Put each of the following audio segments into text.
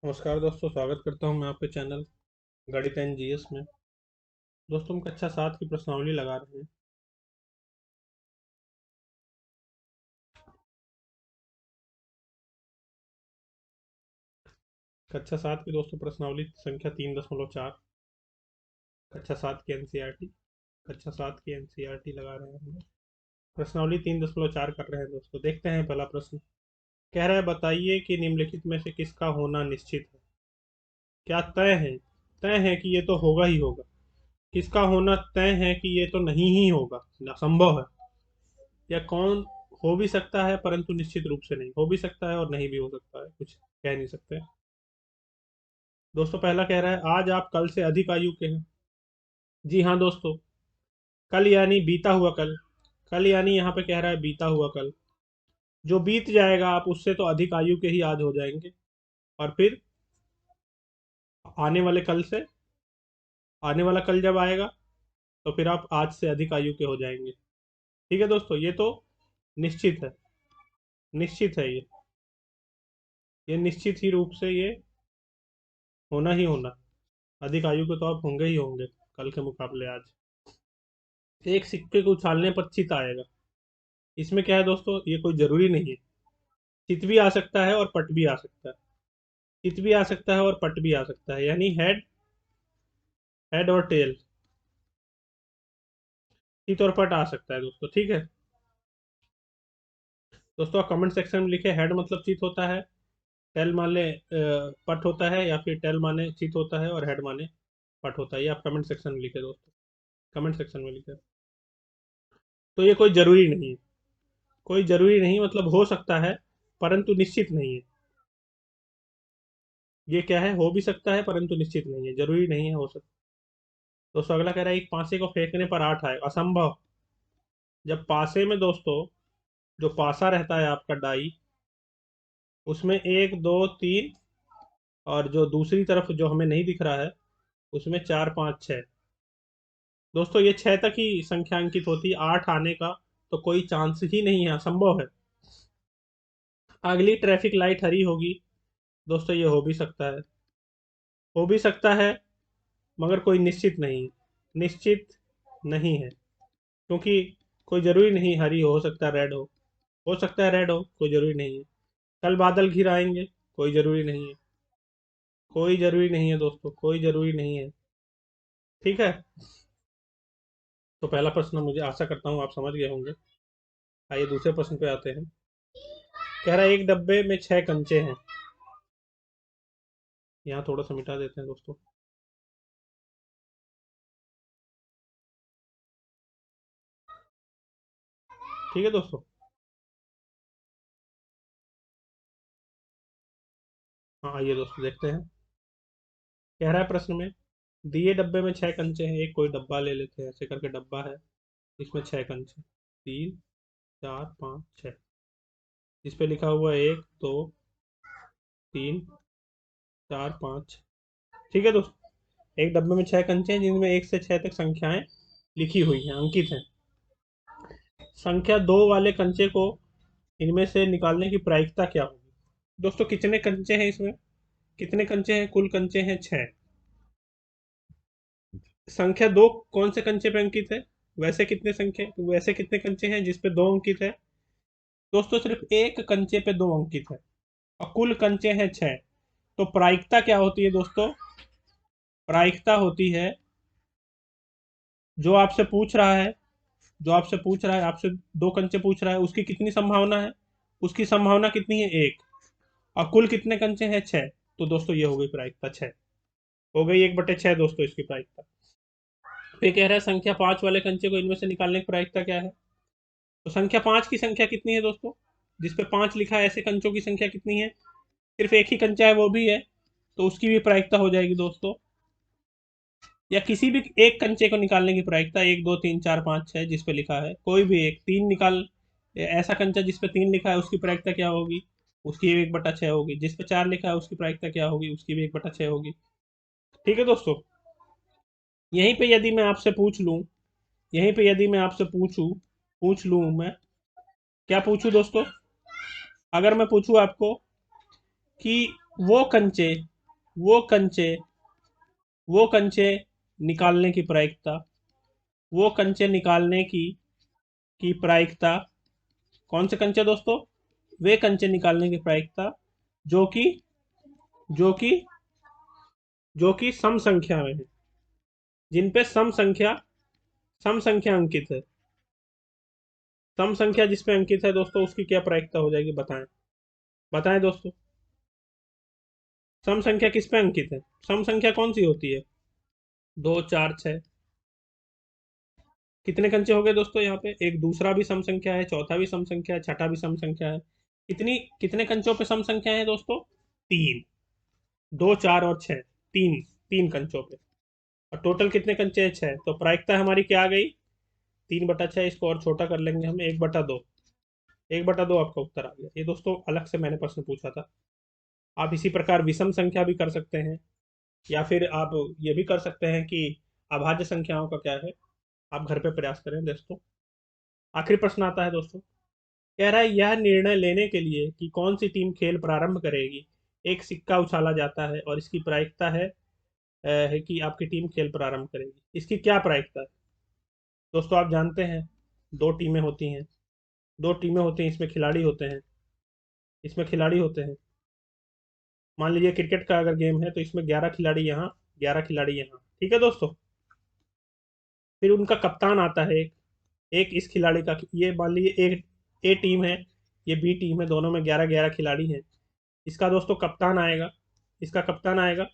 नमस्कार दोस्तों, स्वागत करता हूं मैं आपके चैनल गणित एंड जीएस में। दोस्तों, हम कक्षा 7 की प्रश्नावली लगा रहे हैं। कक्षा 7 की दोस्तों प्रश्नावली संख्या 3.4, कक्षा 7 की एनसीईआरटी कक्षा 7 की एनसीईआरटी लगा रहे हैं हम लोग। प्रश्नावली 3.4 कर रहे हैं दोस्तों। देखते हैं पहला प्रश्न। कह रहा है, बताइए कि निम्नलिखित में से किसका होना निश्चित है। क्या तय है? तय है कि ये तो होगा ही होगा। किसका होना तय है कि ये तो नहीं ही होगा, असंभव है। या कौन हो भी सकता है परंतु निश्चित रूप से नहीं हो भी सकता है और नहीं भी हो सकता है, कुछ कह नहीं सकते। दोस्तों, पहला कह रहा है, आज आप कल से अधिक आयु के हैं। जी हाँ दोस्तों, कल यानी बीता हुआ कल। कल यानी यहाँ पे कह रहा है बीता हुआ कल। जो बीत जाएगा आप उससे तो अधिक आयु के ही आज हो जाएंगे। और फिर आने वाले कल से, आने वाला कल जब आएगा तो फिर आप आज से अधिक आयु के हो जाएंगे। ठीक है दोस्तों, ये तो निश्चित है। निश्चित है ये निश्चित ही रूप से ये होना ही होना। अधिक आयु के तो आप होंगे ही होंगे कल के मुकाबले आज। एक सिक्के को उछालने पर चित आएगा। इसमें क्या है दोस्तों, ये कोई जरूरी नहीं है। चित भी आ सकता है और पट भी आ सकता है। चित भी आ सकता है और पट भी आ सकता है, यानी हेड, हेड और टेल। चित और पट आ सकता है दोस्तों। ठीक है दोस्तों, आप कमेंट सेक्शन में लिखे हेड मतलब चित होता है, टेल माने पट होता है, या फिर टेल माने चित होता है और हेड माने पट होता है। ये आप कमेंट सेक्शन में लिखे दोस्तों, कमेंट सेक्शन में लिखे। तो ये कोई जरूरी नहीं है। कोई जरूरी नहीं मतलब हो सकता है परंतु निश्चित नहीं है। ये क्या है, हो भी सकता है परंतु निश्चित नहीं है, जरूरी नहीं है, हो सकता। दोस्तों, अगला कह रहा है, एक पासे को फेंकने पर 8 आए, असंभव। जब पासे में दोस्तों, जो पासा रहता है आपका डाई, उसमें 1 2 3, और जो दूसरी तरफ जो हमें नहीं दिख रहा है उसमें 4 5 6। दोस्तों, ये 6 तक ही संख्या अंकित होती है, 8 आने का तो कोई चांस ही नहीं है, असंभव है। अगली ट्रैफिक लाइट हरी होगी। दोस्तों, ये हो भी सकता है, हो भी सकता है, मगर कोई निश्चित नहीं, निश्चित नहीं है। क्योंकि कोई जरूरी नहीं हरी हो सकता है रेड हो सकता है रेड हो, कोई जरूरी नहीं है। कल बादल घिर आएंगे, कोई जरूरी नहीं है। कोई जरूरी नहीं है दोस्तों, कोई जरूरी नहीं है। ठीक है, तो पहला प्रश्न मुझे आशा करता हूँ आप समझ गए होंगे। आइए दूसरे प्रश्न पे आते हैं। कह रहा है, एक डब्बे में 6 कंचे हैं। यहाँ थोड़ा सा मिटा देते हैं दोस्तों। ठीक है दोस्तों, हाँ आइए दोस्तों देखते हैं। कह रहा है प्रश्न में, दिए डब्बे में 6 कंचे हैं। एक कोई डब्बा ले लेते हैं, ऐसे करके डब्बा है, इसमें 6 कंचे, 3 4 5 6। इस पे लिखा हुआ है 1 2 3 4 5। ठीक है दोस्तों, एक डब्बे में 6 कंचे हैं जिनमें 1 से 6 तक संख्याएं लिखी हुई हैं, अंकित हैं। संख्या 2 वाले कंचे को इनमें से निकालने की प्रायिकता क्या होगी। दोस्तों, कितने कंचे हैं इसमें, कितने कंचे हैं, कुल कंचे हैं 6। संख्या 2 कौन से कंचे पे अंकित है, वैसे कितने कंचे हैं जिसपे 2 अंकित है। दोस्तों, सिर्फ एक कंचे पे 2 अंकित है और कुल कंचे हैं 6। तो प्रायिकता क्या होती है दोस्तों, प्रायिकता होती है, जो आपसे पूछ रहा है, जो आपसे पूछ रहा है, आपसे 2 कंचे पूछ रहा है, उसकी कितनी संभावना है, उसकी संभावना कितनी है, 1। और कुल कितने कंचे हैं, 6। तो दोस्तों, ये हो गई प्रायिकता 6, हो गई 1/6 दोस्तों इसकी प्रायिकता। फिर कह रहा है, संख्या 5 वाले कंचे को इनमें से निकालने की प्रायिकता क्या है। तो संख्या 5 की संख्या कितनी है दोस्तों, जिसपे 5 लिखा है, ऐसे कंचों की संख्या कितनी है, सिर्फ एक ही कंचा है वो भी है, तो उसकी भी प्रायिकता हो जाएगी दोस्तों। या किसी भी एक कंचे को निकालने की प्रायिकता, 1 2 3 4 5 6 जिसपे लिखा है, कोई भी एक, 3 निकाल, ऐसा कंचा जिसपे 3 लिखा है उसकी प्रायिकता क्या होगी, उसकी भी 1/6 होगी। जिसपे 4 लिखा है उसकी प्रायिकता क्या होगी, उसकी भी 1/6 होगी। ठीक है दोस्तों, यहीं पे यदि मैं आपसे पूछ लूं, यहीं पे यदि मैं आपसे पूछ लूं मैं, क्या पूछूं दोस्तों, अगर मैं पूछूं आपको कि वो कंचे वो कंचे वो कंचे निकालने की प्रायिकता वो कंचे निकालने की प्रायिकता कौन से कंचे दोस्तों? वे कंचे निकालने की प्रायिकता जो कि जो कि जो कि सम संख्या में है, जिन पे सम संख्या अंकित है। सम संख्या जिस पे अंकित है दोस्तों, उसकी क्या प्रायिकता हो जाएगी, बताएं। बताएं दोस्तों, सम संख्या किस पे अंकित है? सम संख्या कौन सी होती है? 2, 4, 6। कितने कंचे हो गए दोस्तों? यहाँ पे एक दूसरा भी सम संख्या है, चौथा भी सम संख्या है, छठा भी सम संख्या है। कितने कंचों पे सम संख्या है दोस्तों? 3। 2, 4 और 6। तीन तीन कंचों पे। और टोटल कितने कंचे हैं? 6। तो प्रायिकता हमारी क्या आ गई? 3/6। इसको और छोटा कर लेंगे हम, 1/2। 1/2 आपका उत्तर आ गया। ये दोस्तों अलग से मैंने प्रश्न पूछा था। आप इसी प्रकार विषम संख्या भी कर सकते हैं, या फिर आप ये भी कर सकते हैं कि अभाज्य संख्याओं का क्या है। आप घर पे प्रयास करें दोस्तों। आखिरी प्रश्न आता है दोस्तों, कह रहा है यह निर्णय लेने के लिए कि कौन सी टीम खेल प्रारंभ करेगी, एक सिक्का उछाला जाता है और इसकी प्रायिकता है कि आपकी टीम खेल प्रारंभ करेगी। इसकी क्या प्रायिकता है दोस्तों? आप जानते हैं, दो टीमें होती हैं। इसमें खिलाड़ी होते हैं। मान लीजिए क्रिकेट का अगर गेम है तो इसमें 11 खिलाड़ी यहाँ, 11 खिलाड़ी यहाँ, ठीक है दोस्तों। फिर उनका कप्तान आता है एक। एक इस खिलाड़ी का, ये मान लीजिए एक ए टीम है, ये बी टीम है, दोनों में 11-11 खिलाड़ी हैं। इसका दोस्तों कप्तान आएगा, इसका कप्तान आएगा,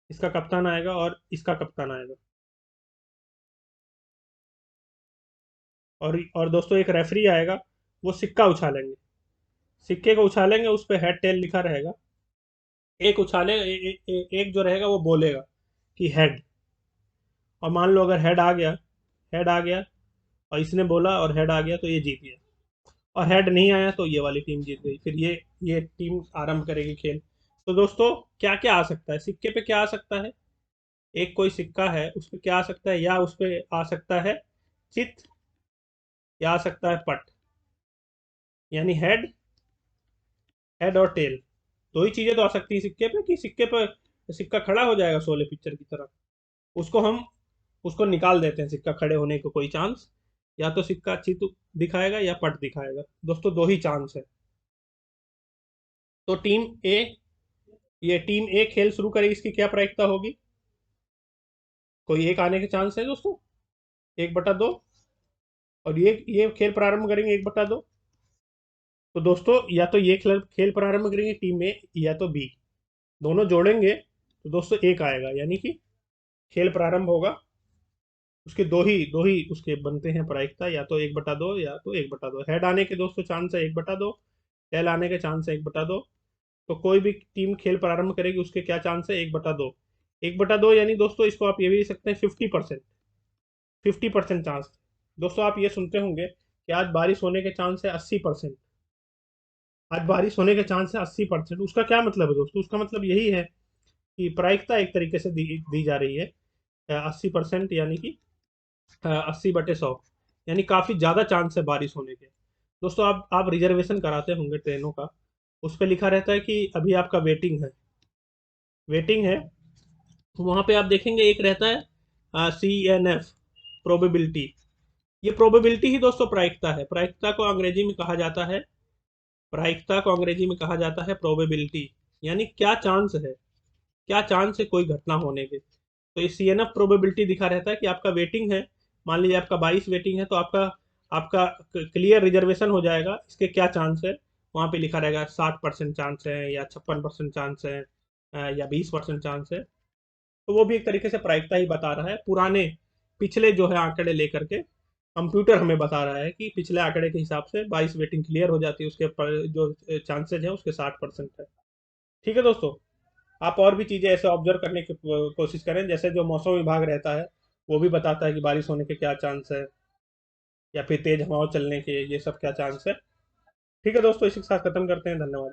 इसका कप्तान आएगा और इसका कप्तान आएगा। और दोस्तों एक रेफरी आएगा, वो सिक्का उछालेंगे। सिक्के को उछालेंगे, उस पर हेड टेल लिखा रहेगा। एक उछाले एक जो रहेगा वो बोलेगा कि हेड। और मान लो अगर हेड आ गया और इसने बोला और हेड आ गया तो ये जीत गया। और हेड नहीं आया तो ये वाली टीम जीत गई। फिर ये टीम आरंभ करेगी खेल। तो दोस्तों क्या क्या आ सकता है सिक्के पे? क्या आ सकता है? एक कोई सिक्का है, उस पर क्या आ सकता है? या उस पर आ सकता है चित, या आ सकता है पट। यानी हेड और टेल, दो ही चीजें तो आ सकती है सिक्के पे, कि सिक्के पे सिक्का खड़ा हो जाएगा शोले पिक्चर की तरह। उसको हम उसको निकाल देते हैं, सिक्का खड़े होने को कोई चांस। या तो सिक्का चित दिखाएगा या पट दिखाएगा। दोस्तों दो ही चांस है। तो टीम ए खेल शुरू करेगी, इसकी क्या प्रायिकता होगी? कोई एक आने के चांस है दोस्तों, 1/2। और ये खेल प्रारंभ करेंगे 1/2। तो दोस्तों या तो ये खेल खेल प्रारंभ करेंगे टीम ए, या तो बी, दोनों जोड़ेंगे तो दोस्तों एक आएगा। यानी कि खेल प्रारंभ होगा, उसके दो ही उसके बनते हैं प्रायिकता, या तो 1/2 या तो 1/2। हेड आने के दोस्तों चांस है 1/2, टेल आने के चांस है 1/2। तो कोई भी टीम खेल प्रारंभ करेगी, उसके क्या चांस है? 1/2। 1/2 यानी दोस्तों इसको आप ये भी लिख सकते हैं 50%। 50% चांस। दोस्तों आप ये सुनते होंगे कि आज बारिश होने के चांस है 80%। आज बारिश होने के चांस है 80%। उसका क्या मतलब है दोस्तों? उसका मतलब यही है कि प्रायिकता एक तरीके से दी जा रही है 80%, यानी कि 80/100। यानी काफी ज्यादा चांस है बारिश होने के। दोस्तों आप रिजर्वेशन कराते होंगे ट्रेनों का, उस पर लिखा रहता है कि अभी आपका वेटिंग है। वहां पे आप देखेंगे एक रहता है CNF, प्रोबेबिलिटी। ये प्रोबेबिलिटी ही दोस्तों प्रायिकता है। प्रायिकता को अंग्रेजी में कहा जाता है प्रोबेबिलिटी। यानी क्या चांस है कोई घटना होने के। तो ये CNF प्रोबेबिलिटी दिखा रहता है कि आपका वेटिंग है। मान लीजिए आपका 22 वेटिंग है, तो आपका आपका क्लियर रिजर्वेशन हो जाएगा। इसके क्या चांस है? वहां पे लिखा रहेगा 60% चांस है, या 56% चांस है, या 20% चांस है। तो वो भी एक तरीके से प्रायिकता ही बता रहा है। पिछले जो है आंकड़े लेकर के कंप्यूटर हमें बता रहा है कि पिछले आंकड़े के हिसाब से 22 वेटिंग क्लियर हो जाती है, उसके जो चांसेज है उसके 60% है। ठीक है दोस्तों, आप और भी चीज़ें ऐसे ऑब्जर्व करने की कोशिश करें। जैसे जो मौसम विभाग रहता है वो भी बताता है कि बारिश होने के क्या चांस है, या फिर तेज हवाओं चलने के, ये सब क्या चांस है। ठीक है दोस्तों, इसी के साथ खत्म करते हैं। धन्यवाद।